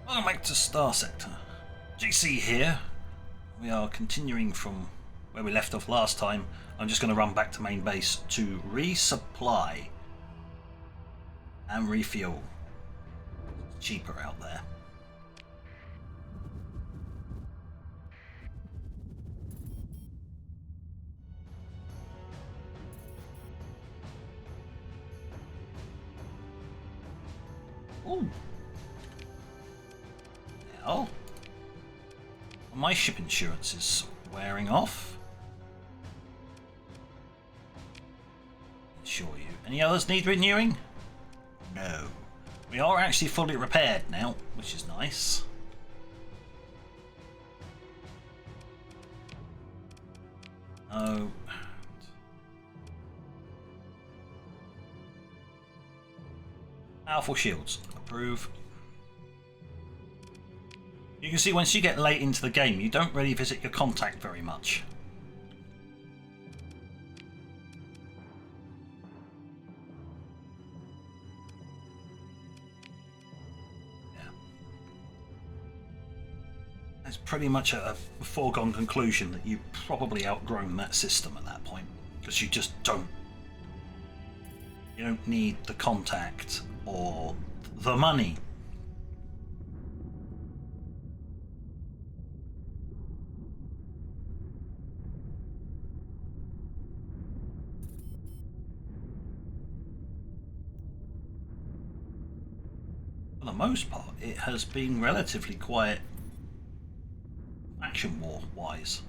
Welcome back to Starsector. GC here. We are continuing from where we left off last time. I'm just going to run back to main base to resupply and refuel. It's cheaper out there. Ooh. Now, my ship insurance is wearing off. Assure you. Any others need renewing? No. We are actually fully repaired now, which is nice. Oh. Powerful shields. Approve. You can see once you get late into the game, you don't really visit your contact very much. Yeah. It's pretty much a foregone conclusion that you've probably outgrown that system at that point, because you just don't. You don't need the contact or the money. For the most part, it has been relatively quiet faction war wise,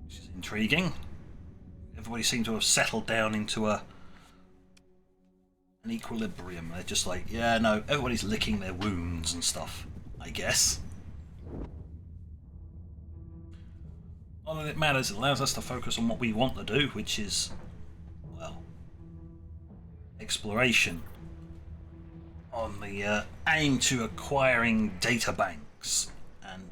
which is intriguing. Everybody seems to have settled down into an equilibrium. They're just like, yeah, no, everybody's licking their wounds and stuff, I guess. Not that it matters, it allows us to focus on what we want to do, which is, well, exploration. On the aim to acquiring databanks, and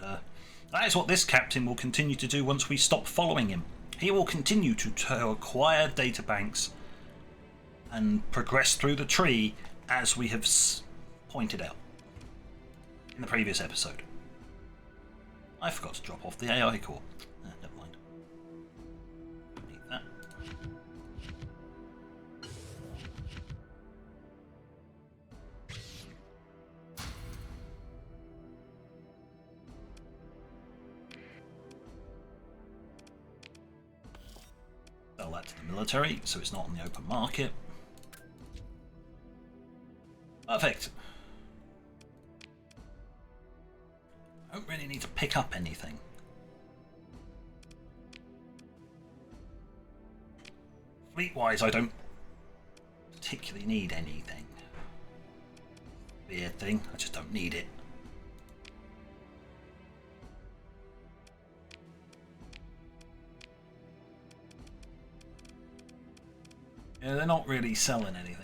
that is what this captain will continue to do once we stop following him. He will continue to acquire databanks and progress through the tree as we have pointed out in the previous episode. I forgot to drop off the AI core. Never mind. Need that. Sell that to the military, so it's not on the open market. Perfect. I don't really need to pick up anything. Fleet-wise, I don't particularly need anything. Weird thing, I just don't need it. Yeah, they're not really selling anything.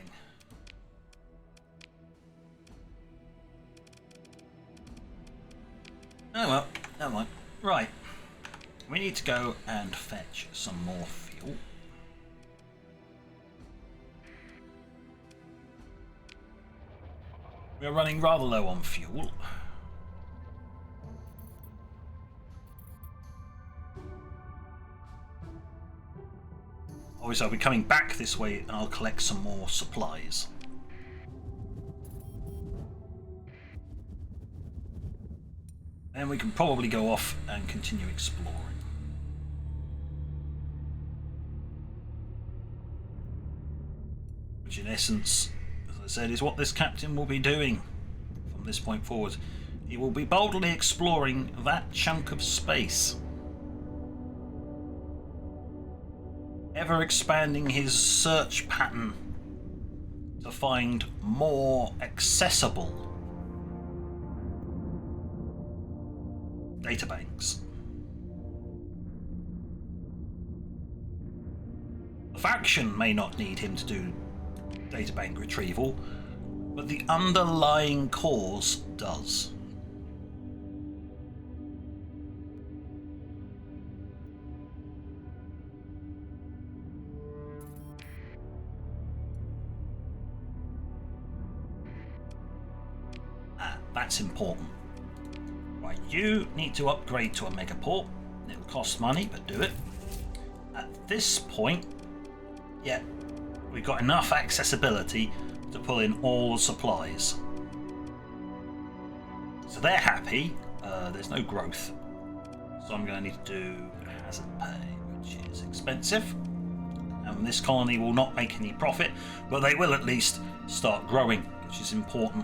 Oh well, never mind. Right. We need to go and fetch some more fuel. We're running rather low on fuel. Obviously I'll be coming back this way and I'll collect some more supplies. And we can probably go off and continue exploring. Which in essence, as I said, is what this captain will be doing from this point forward. He will be boldly exploring that chunk of space. Ever expanding his search pattern to find more accessible databanks. The faction may not need him to do databank retrieval, but the underlying cause does. That's important. Right, you need to upgrade to a megaport. It'll cost money, but do it. At this point, yeah, we've got enough accessibility to pull in all the supplies. So they're happy. There's no growth. So I'm going to need to do hazard pay, which is expensive. And this colony will not make any profit, but they will at least start growing, which is important.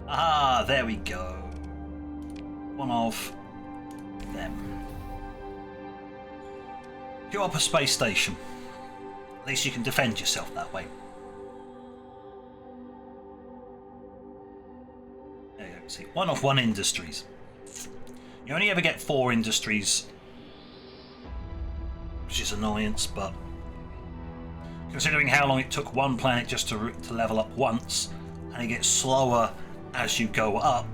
Ah, there we go. One of them. Go up a space station. At least you can defend yourself that way. There you go. See, one of one industries. You only ever get 4 industries, which is annoyance, but considering how long it took one planet just to level up once, and it gets slower as you go up,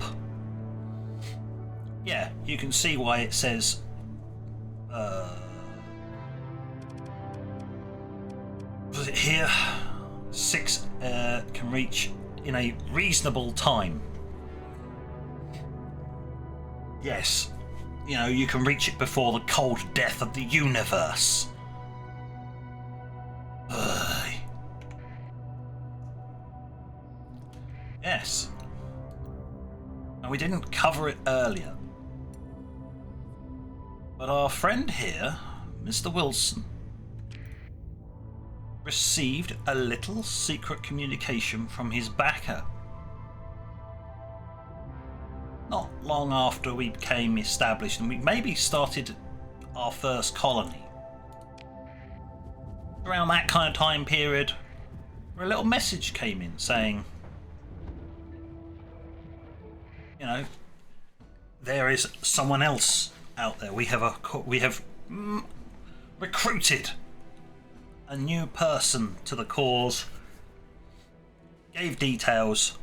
yeah, you can see why it says was it here 6 can reach in a reasonable time. Yes, you know, you can reach it before the cold death of the universe. Yes. And we didn't cover it earlier, but our friend here, Mr. Wilson, received a little secret communication from his backer. Not long after we became established and we maybe started our first colony. Around that kind of time period, where a little message came in saying, you know, there is someone else out there. We have recruited a new person to the cause. Gave details.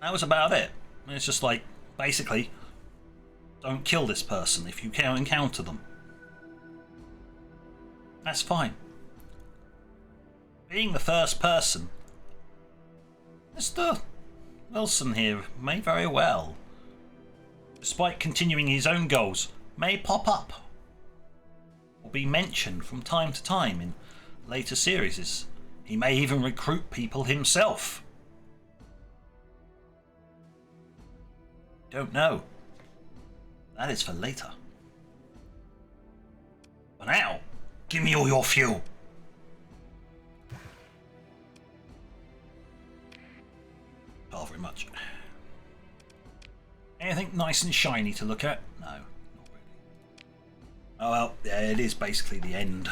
That was about it. It's just like, basically, don't kill this person if you can encounter them. That's fine. Being the first person, Mr. Wilson here may very well, despite continuing his own goals, may pop up or be mentioned from time to time in later series. He may even recruit people himself. Don't know. That is for later. For now, give me all your fuel. Not very much. Anything nice and shiny to look at? No, not really. Oh well, yeah, it is basically the end.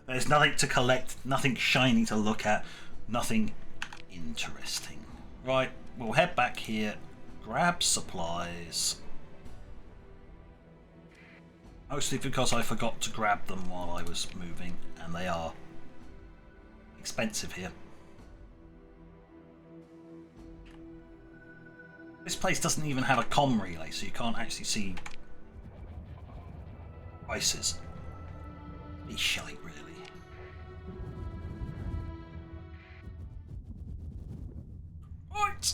There's nothing to collect, nothing shiny to look at, nothing interesting. Right, we'll head back here, grab supplies. Mostly because I forgot to grab them while I was moving, and they are expensive here. This place doesn't even have a comm relay, so you can't actually see prices. It's shite, really. Right,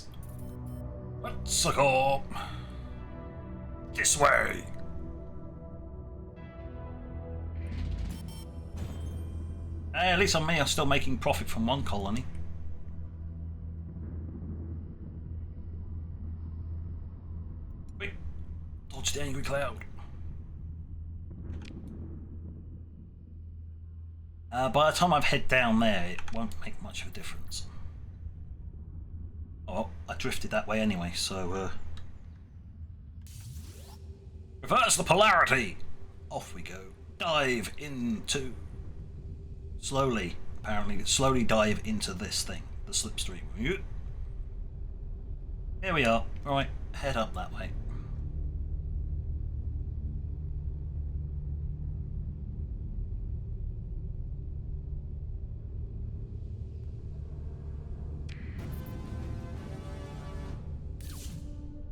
let's go this way. Hey, at least on me, I'm still making profit from one colony. Wait, dodge the angry cloud. By the time I've head down there, it won't make much of a difference. Oh, I drifted that way anyway, so reverse the polarity! Off we go. Dive into... Slowly dive into this thing, the slipstream. Here we are. Right, head up that way.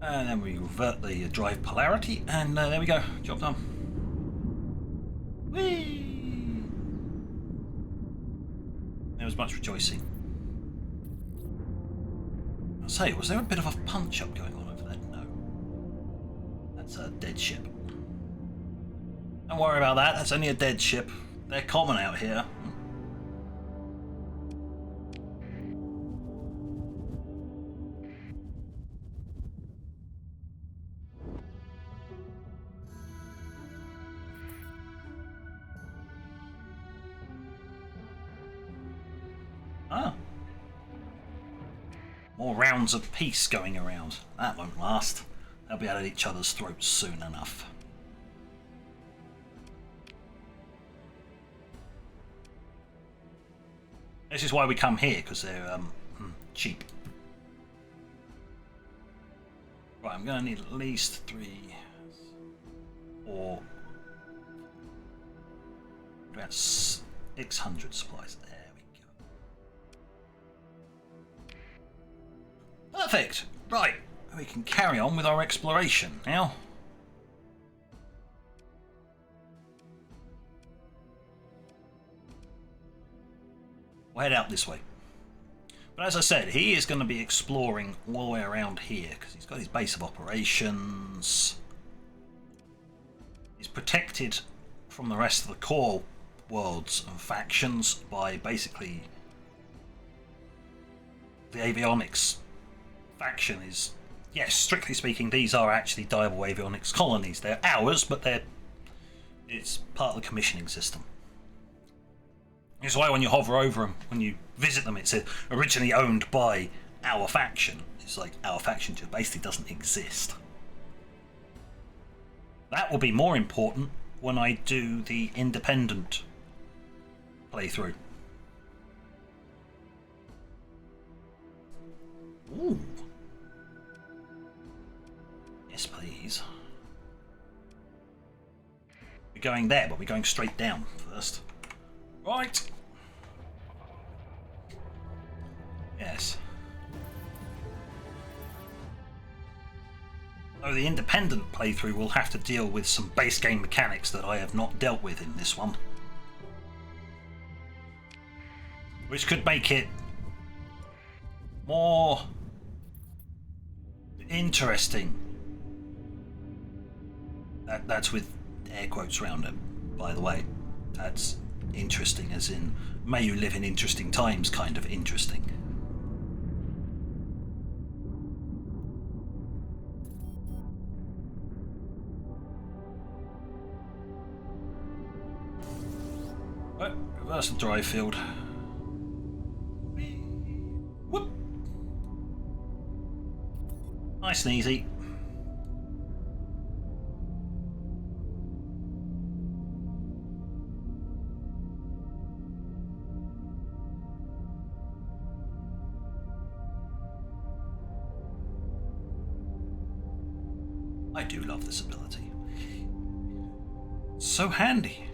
And then we revert the drive polarity, and there we go. Job done. Whee! There was much rejoicing. Say, was there a bit of a punch-up going on over there? No. That's a dead ship. Don't worry about that, that's only a dead ship. They're common out here. Ah. More rounds of peace going around. That won't last. They'll be at each other's throats soon enough. This is why we come here, because they're cheap. Right, I'm going to need at least 3 or about 600 supplies. There we go. Perfect. Right, we can carry on with our exploration now. We'll head out this way. But as I said, he is going to be exploring all the way around here because he's got his base of operations. He's protected from the rest of the core worlds and factions by basically the avionics faction is, yes, strictly speaking, these are actually Diable avionics colonies. They're ours, but it's part of the commissioning system. It's why when you hover over them, when you visit them, it says originally owned by our faction. It's like our faction just basically doesn't exist. That will be more important when I do the independent playthrough. Ooh. Yes, please. We're going there, but we're going straight down first. Right. Yes. So the independent playthrough will have to deal with some base game mechanics that I have not dealt with in this one. Which could make it more interesting. That's with air quotes around it, by the way. That's interesting as in may you live in interesting times kind of interesting. Right, reverse the drive field. Whoop. Nice and easy. I do love this ability. It's so handy.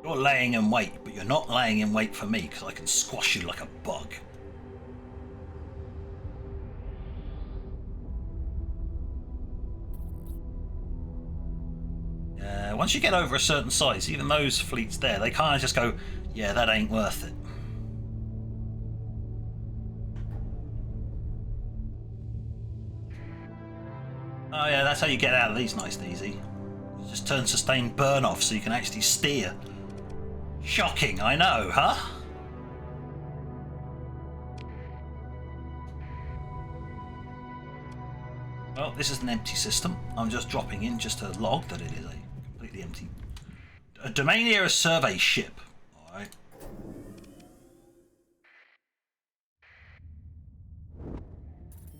You're laying in wait, but you're not laying in wait for me because I can squash you like a bug. Once you get over a certain size, even those fleets there, they kind of just go, yeah, that ain't worth it. Oh yeah, that's how you get out of these nice and easy. You just turn sustained burn off so you can actually steer. Shocking, I know, huh? Well, this is an empty system. I'm just dropping in just to log that it is a completely empty... A domain era survey ship. Alright.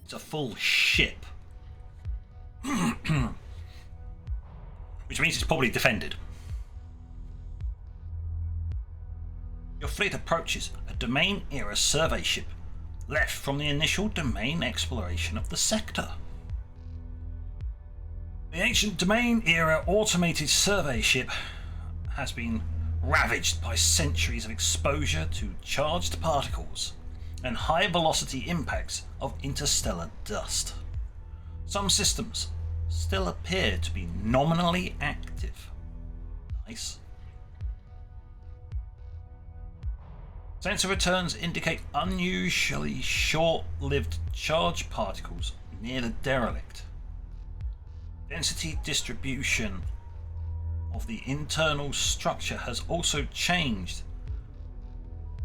It's a full ship. Which means it's probably defended. Your fleet approaches a domain era survey ship left from the initial domain exploration of the sector. The ancient domain era automated survey ship has been ravaged by centuries of exposure to charged particles and high velocity impacts of interstellar dust. Some systems still appear to be nominally active. Nice. Sensor returns indicate unusually short-lived charge particles near the derelict. Density distribution of the internal structure has also changed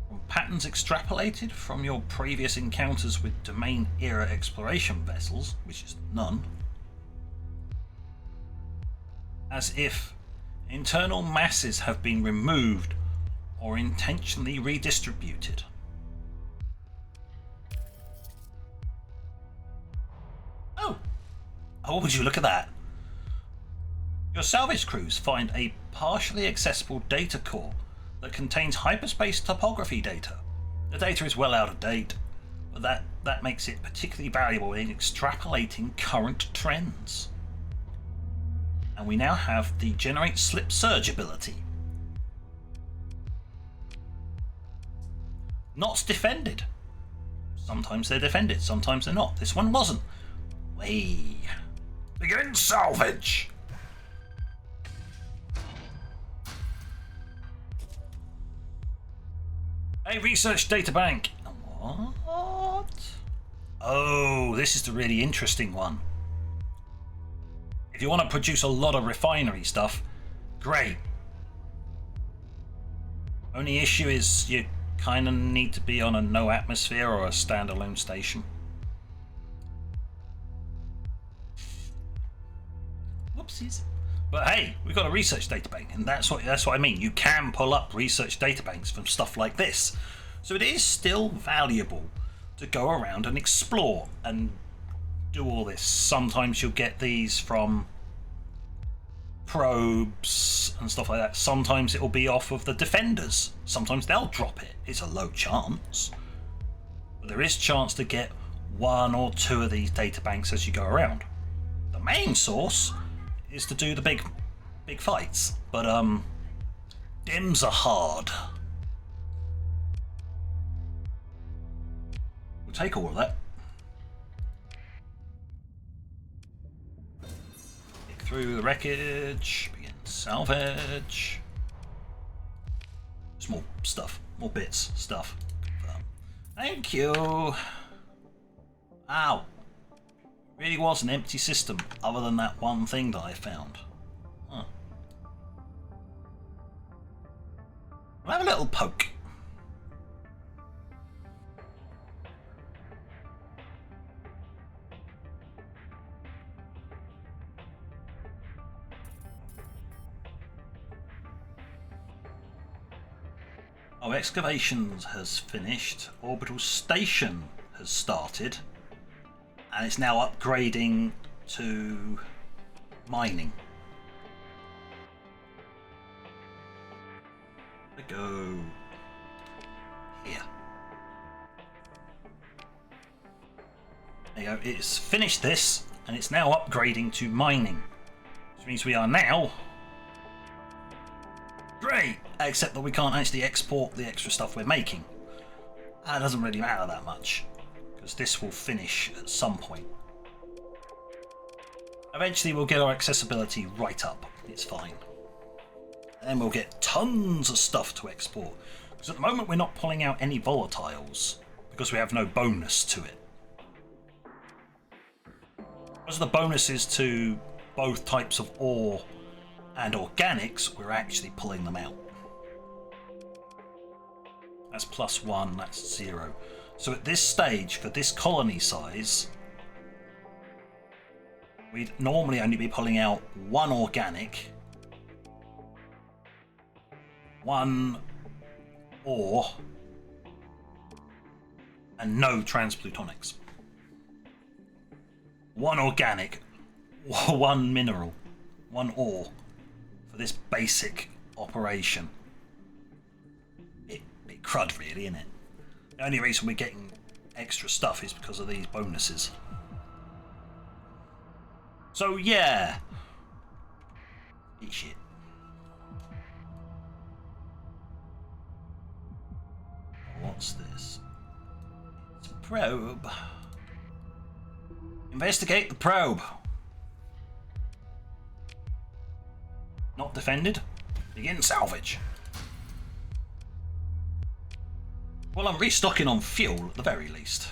from patterns extrapolated from your previous encounters with domain-era exploration vessels, which is none, as if internal masses have been removed or intentionally redistributed. Oh, would you look at that? Your salvage crews find a partially accessible data core that contains hyperspace topography data. The data is well out of date, but that makes it particularly valuable in extrapolating current trends. And we now have the generate slip surge ability. Not defended. Sometimes they're defended, sometimes they're not. This one wasn't. Whee! Begin salvage! A research databank. What? Oh, this is the really interesting one. If you want to produce a lot of refinery stuff, great. Only issue is you kind of need to be on a no atmosphere or a standalone station. Whoopsies. But hey, we've got a research databank, and that's what I mean. You can pull up research databanks from stuff like this. So it is still valuable to go around and explore and do all this. Sometimes you'll get these from probes and stuff like that. Sometimes it'll be off of the defenders. Sometimes they'll drop it. It's a low chance, but there is chance to get one or two of these databanks as you go around. The main source is to do the big fights, but dims are hard. We'll take all of that. Dig through the wreckage, begin salvage. Small stuff, more bits, stuff. Thank you. Ow. Really was an empty system, other than that one thing that I found. Huh. We'll have a little poke. Oh, excavations has finished. Orbital station has started. And it's now upgrading to mining. There we go. Here. There you go. It's finished this, and it's now upgrading to mining. Which means we are now... Great! Except that we can't actually export the extra stuff we're making. That doesn't really matter that much, because this will finish at some point. Eventually we'll get our accessibility right up. It's fine. And then we'll get tons of stuff to export. Because at the moment we're not pulling out any volatiles, because we have no bonus to it. Because of the bonuses to both types of ore and organics, we're actually pulling them out. That's +1, that's 0. So at this stage, for this colony size, we'd normally only be pulling out 1 organic, 1 ore, and no transplutonics. 1 organic, 1 mineral, 1 ore for this basic operation. Bit crud really, isn't it? The only reason we're getting extra stuff is because of these bonuses. So yeah. Eat shit. What's this? It's a probe. Investigate the probe. Not defended. Begin salvage. Well, I'm restocking on fuel at the very least.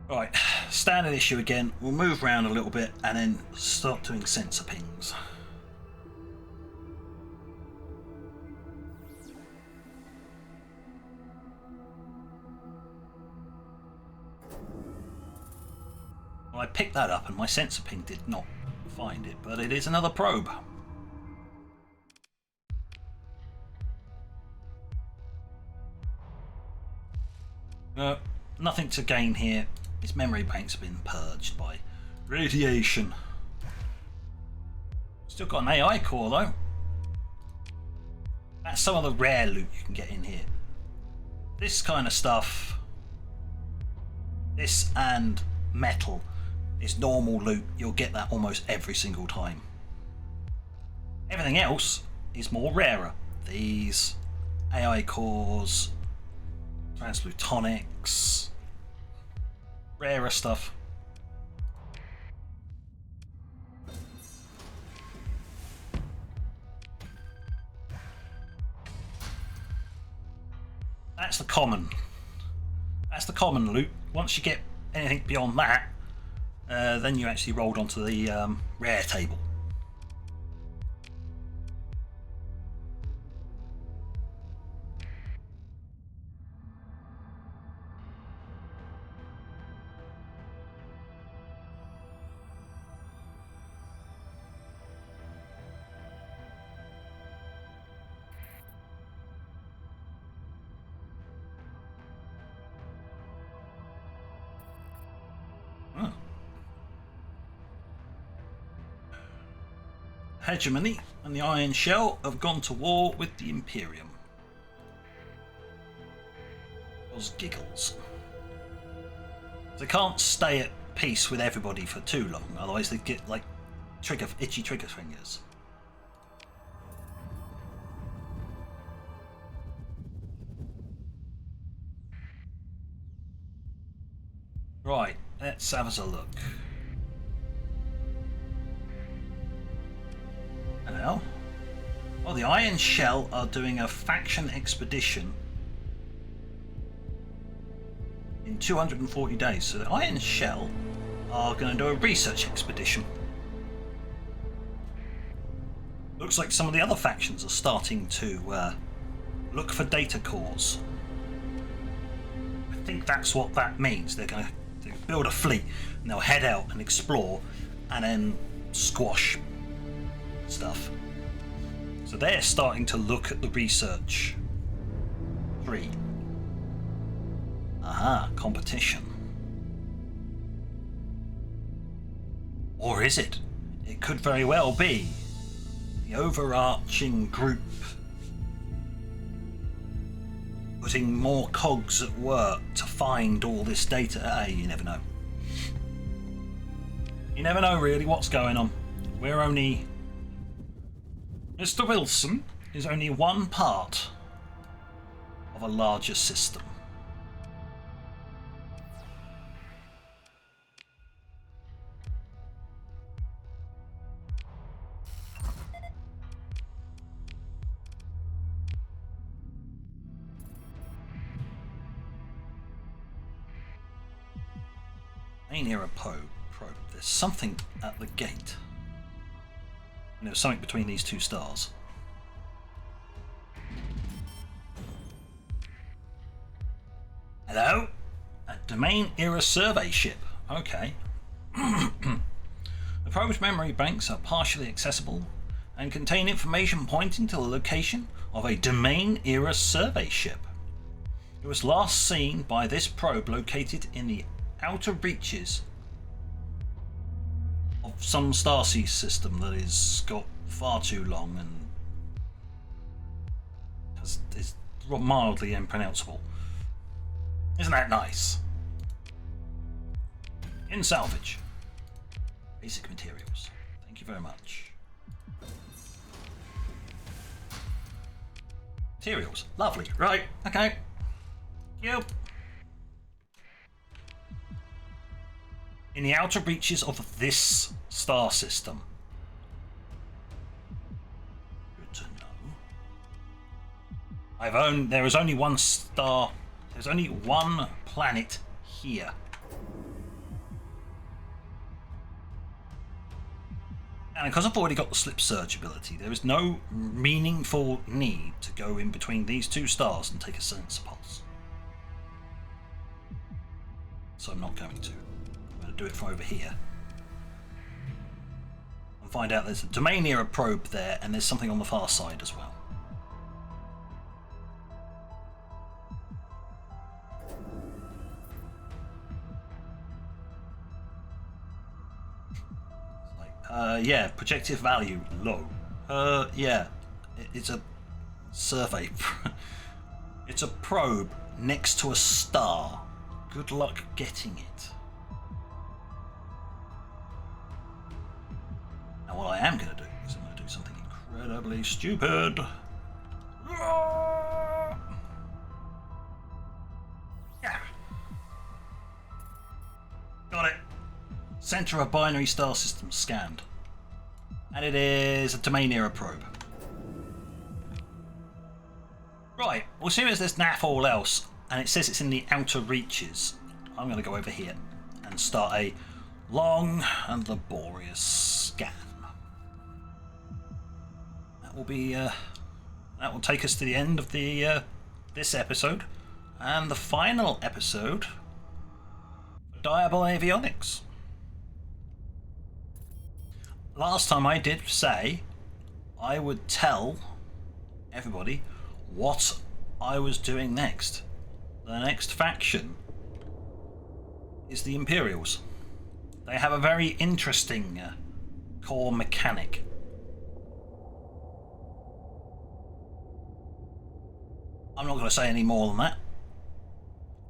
Right, standard issue again. We'll move around a little bit and then start doing sensor pings. Well, I picked that up and my sensor ping did not find it, but it is another probe. Nothing to gain here. Its memory banks have been purged by radiation. Still got an AI core though. That's some of the rare loot you can get in here. This kind of stuff, this and metal, is normal loot. You'll get that almost every single time. Everything else is more rarer. These AI cores, transplutonics, rarer stuff. That's the common. That's the common loot. Once you get anything beyond that, then you actually rolled onto the rare table. Hegemony and the Iron Shell have gone to war with the Imperium. Those giggles. They can't stay at peace with everybody for too long, otherwise they get like itchy trigger fingers. Right, let's have us a look. Hello? Oh, the Iron Shell are doing a faction expedition in 240 days. So the Iron Shell are going to do a research expedition. Looks like some of the other factions are starting to look for data cores. I think that's what that means. They're going to build a fleet and they'll head out and explore and then squash stuff. So they're starting to look at the research tree. Aha, competition. Or is it? It could very well be the overarching group putting more cogs at work to find all this data. You never know. You never know really what's going on. We're only... Mr. Wilson is only one part of a larger system. Main era probe. There's something at the gate. And there's something between these two stars. Hello? A domain era survey ship. Okay. The probe's memory banks are partially accessible and contain information pointing to the location of a domain era survey ship. It was last seen by this probe located in the outer reaches of some Starsector system that is got far too long and is mildly impronounceable. Isn't that nice? In salvage. Basic materials. Thank you very much. Materials. Lovely. Right. Okay. Yep. in the outer reaches of this star system. Good to know. There is only one star. There's only one planet here. And because I've already got the slip surge ability, there is no meaningful need to go in between these two stars and take a sensor pulse. So I'm not going to. I'm going to do it from over here. And find out there's a domain era probe there, and there's something on the far side as well. Yeah, projective value low. Yeah, it's a survey. It's a probe next to a star. Good luck getting it. Now what I am going to do is I'm going to do something incredibly stupid. Yeah. Got it. Center of binary star system scanned. And it is a domain era probe. Right, well, as soon as there's naff all else, and it says it's in the outer reaches, I'm going to go over here and start a long and laborious scan. That will be that will take us to the end of the this episode, and the final episode for Diable Avionics. Last time I did say I would tell everybody what I was doing next. The next faction is the Imperials. They have a very interesting core mechanic. I'm not going to say any more than that.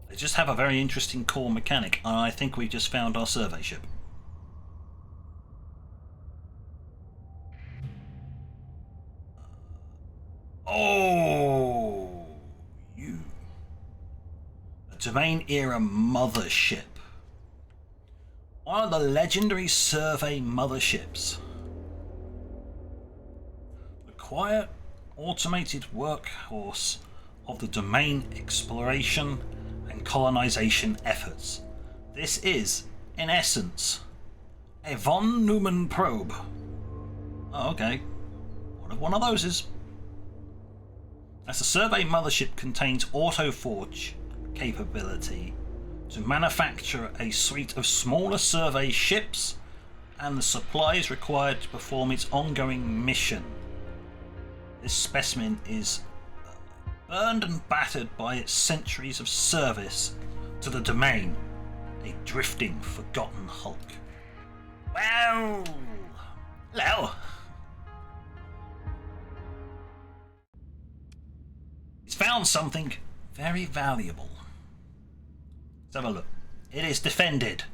They just have a very interesting core mechanic, and I think we just found our survey ship. Oh, you. A domain era mothership. One of the legendary survey motherships. The quiet, automated workhorse of the domain exploration and colonization efforts. This is, in essence, a von Neumann probe. Oh, okay. What if one of those is? As the survey mothership contains autoforge capability to manufacture a suite of smaller survey ships and the supplies required to perform its ongoing mission. This specimen is burned and battered by its centuries of service to the domain, a drifting, forgotten hulk. Well, hello. It's found something very valuable. Let's have a look. It is defended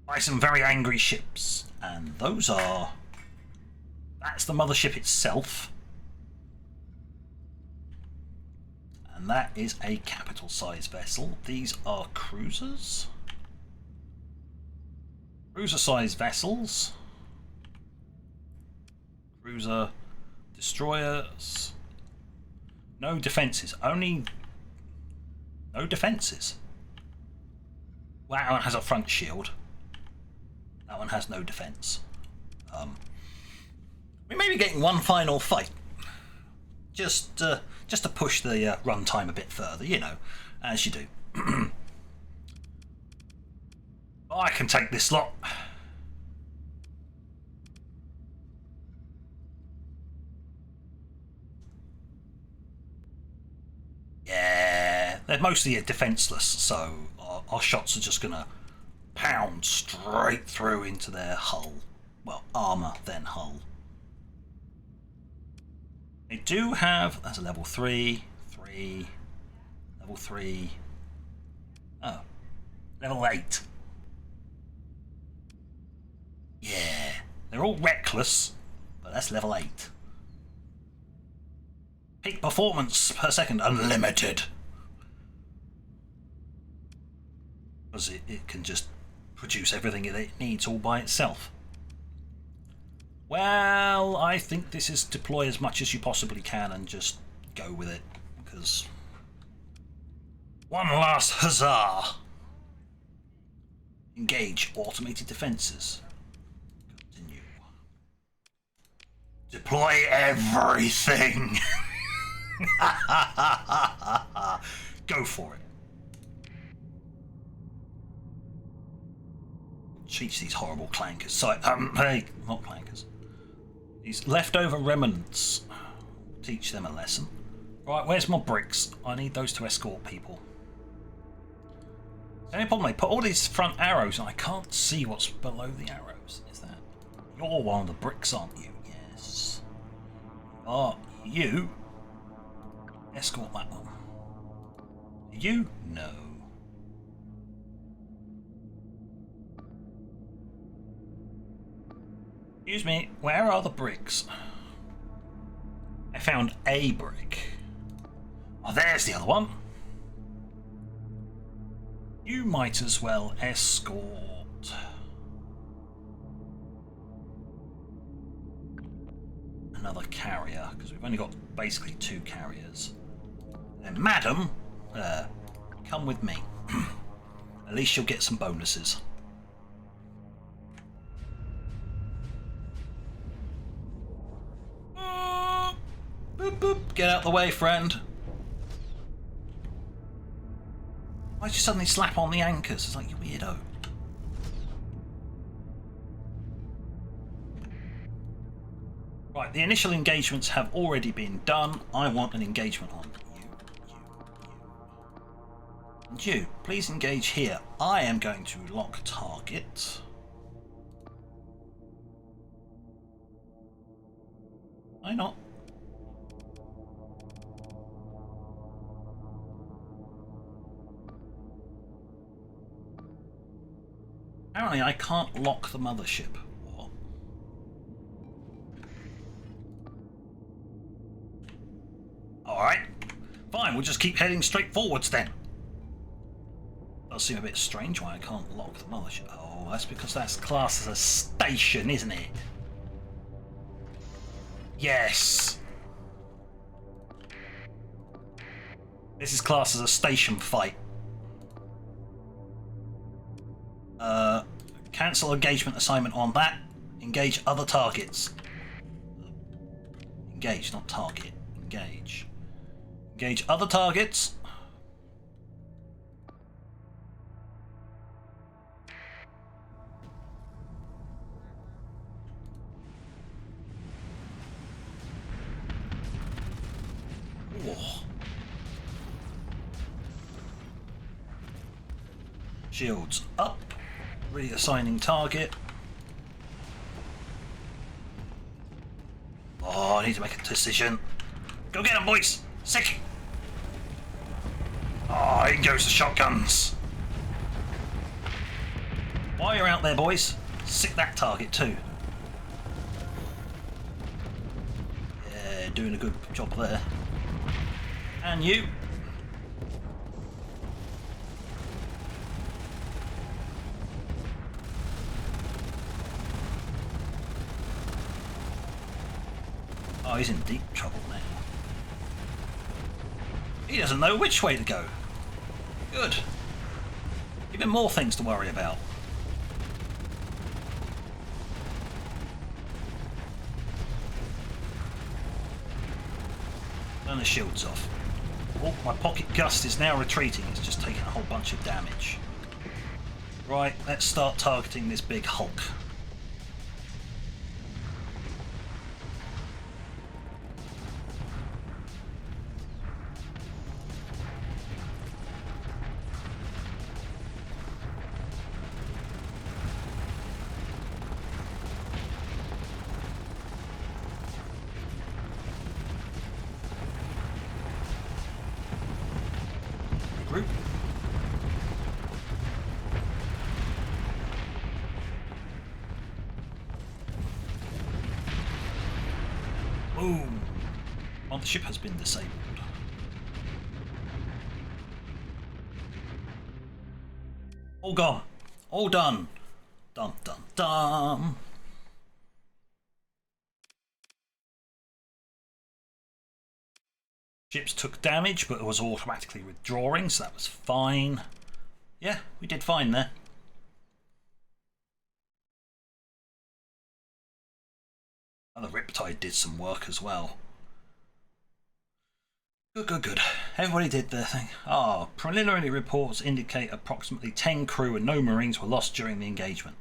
by some very angry ships, and those are... that's the mothership itself, and that is a capital size vessel. These are cruisers, cruiser size vessels, cruiser destroyers. No defences, only no defences. Well, that one has a front shield. That one has no defence. We may be getting one final fight, just to push the runtime a bit further, you know, as you do. I can take this lot. Yeah, they're mostly defenceless, so our shots are just going to pound straight through into their hull. Well, armour, then hull. They do have, that's a level 3, level 3, oh, level 8. Yeah, they're all reckless, but that's level 8. Peak performance per second, unlimited. because it can just produce everything it needs all by itself. Well, I think this is deploy as much as you possibly can and just go with it, because one last huzzah! Engage automated defences. Continue. Deploy everything! Go for it. Teach these horrible clankers. Sorry, hey, not clankers. These leftover remnants. Teach them a lesson. Right, where's my bricks? I need those to escort people. The only problem, I put all these front arrows and I can't see what's below the arrows. Is that... You're one of the bricks, aren't you? Yes. Are you? Escort that one. You? No. Excuse me, where are the bricks? I found a brick. Oh, there's the other one. You might as well escort another carrier, because we've only got basically 2 carriers. And madam, come with me. At least you'll get some bonuses. Boop, boop. Get out the way, friend. Why'd you suddenly slap on the anchors? It's like, you weirdo. Right, the initial engagements have already been done. I want an engagement on you. And you, please engage here. I am going to lock target. Why not? Apparently I can't lock the mothership. What? Alright. Fine, we'll just keep heading straight forwards then. Does seem a bit strange why I can't lock the mothership. Oh, that's because that's classed as a station, isn't it? Yes. This is classed as a station fight. Cancel engagement assignment on that. Engage other targets. Engage, not target. Engage. Engage other targets. Oh. Shields up. Reassigning target. Oh, I need to make a decision. Go get them, boys! Sick! Oh, in goes the shotguns. While you're out there, boys, sick that target too. Yeah, doing a good job there. And you. Oh, he's in deep trouble now. He doesn't know which way to go. Good. Give him more things to worry about. Turn the shields off. Oh, my pocket gust is now retreating. It's just taken a whole bunch of damage. Right, let's start targeting this big hulk. Group. Boom. Well, the ship has been disabled. All gone. All done. Dum dum dum. Ships took damage, but it was automatically withdrawing, so that was fine. Yeah, we did fine there. And the Riptide did some work as well. Good, good, good. Everybody did their thing. Ah, preliminary reports indicate approximately 10 crew and no Marines were lost during the engagement.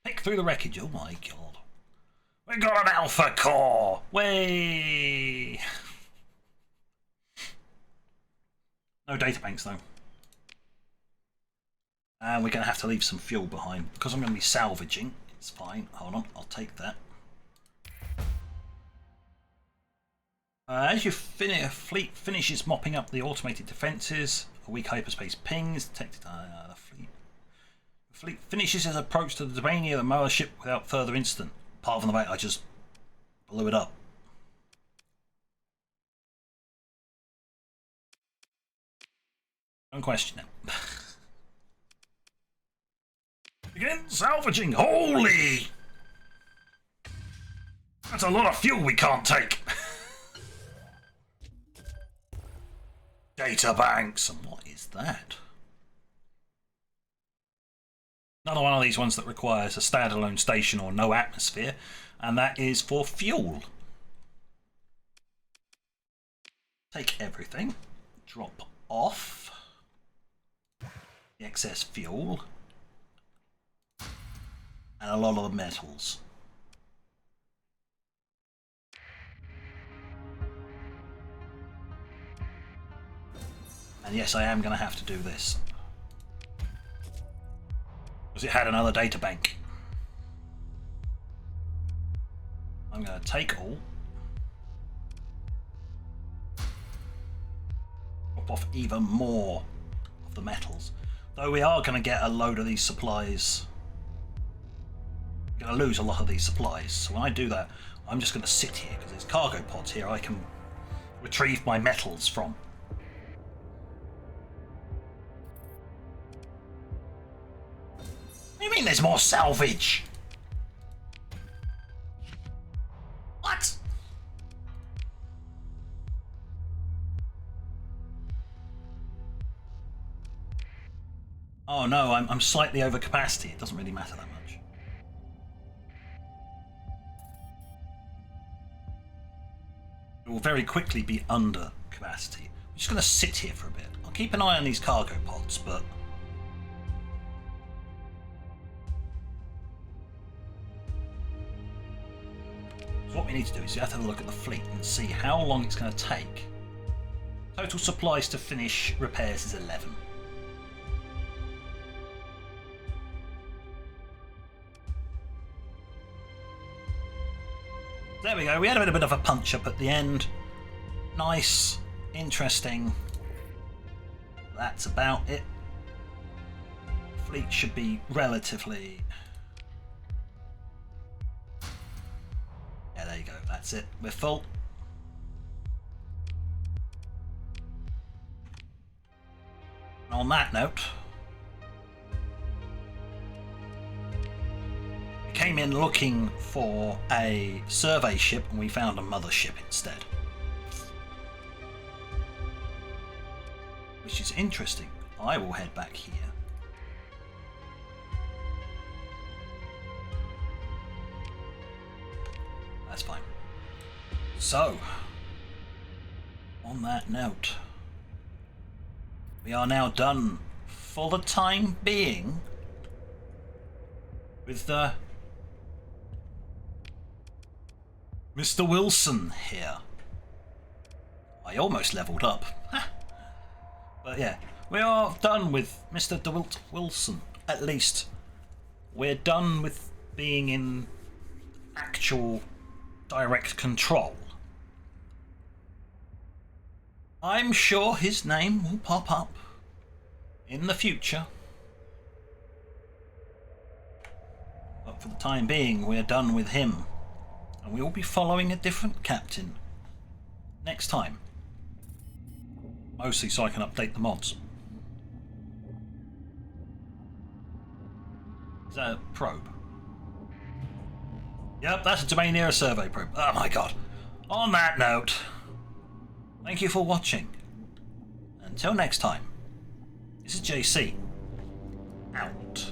Pick through the wreckage. Oh my god. We got an Alpha Core! Way! No databanks though. And we're going to have to leave some fuel behind. Because I'm going to be salvaging. It's fine. Hold on, I'll take that. As your fleet finishes mopping up the automated defences, a weak hyperspace ping is detected. The fleet finishes its approach to the domain of the mothership without further incident. Apart from the fact I just blew it up. Don't question it. Begin salvaging. Holy! That's a lot of fuel we can't take. Databanks. And what is that? Another one of these ones that requires a standalone station or no atmosphere, and that is for fuel. Take everything, drop off the excess fuel and a lot of the metals. And yes, I am going to have to do this. Because it had another data bank. I'm going to take all. Drop off even more of the metals. Though we are going to get a load of these supplies. We're going to lose a lot of these supplies. So when I do that, I'm just going to sit here because there's cargo pods here I can retrieve my metals from. What do you mean there's more salvage? What? Oh no, I'm slightly over capacity. It doesn't really matter that much. It will very quickly be under capacity. I'm just going to sit here for a bit. I'll keep an eye on these cargo pods, but... So what we need to do is we have to have a look at the fleet and see how long it's going to take. Total supplies to finish repairs is 11. There we go, we had a bit of a punch up at the end. Nice, interesting. That's about it. Fleet should be relatively... Yeah, there you go, that's it. We're full. And on that note, we came in looking for a survey ship and we found a mothership instead. Which is interesting. I will head back here. That's fine. So, on that note, we are now done for the time being with the Mr. Wilson here. I almost leveled up. But yeah, we are done with Mr. DeWilt Wilson. At least we're done with being in actual direct control. I'm sure his name will pop up in the future. But for the time being, we're done with him. And we will be following a different captain next time. Mostly so I can update the mods. that a probe? Yep, that's a domain era survey probe. Oh my god. On that note, thank you for watching. Until next time, this is JC. Out.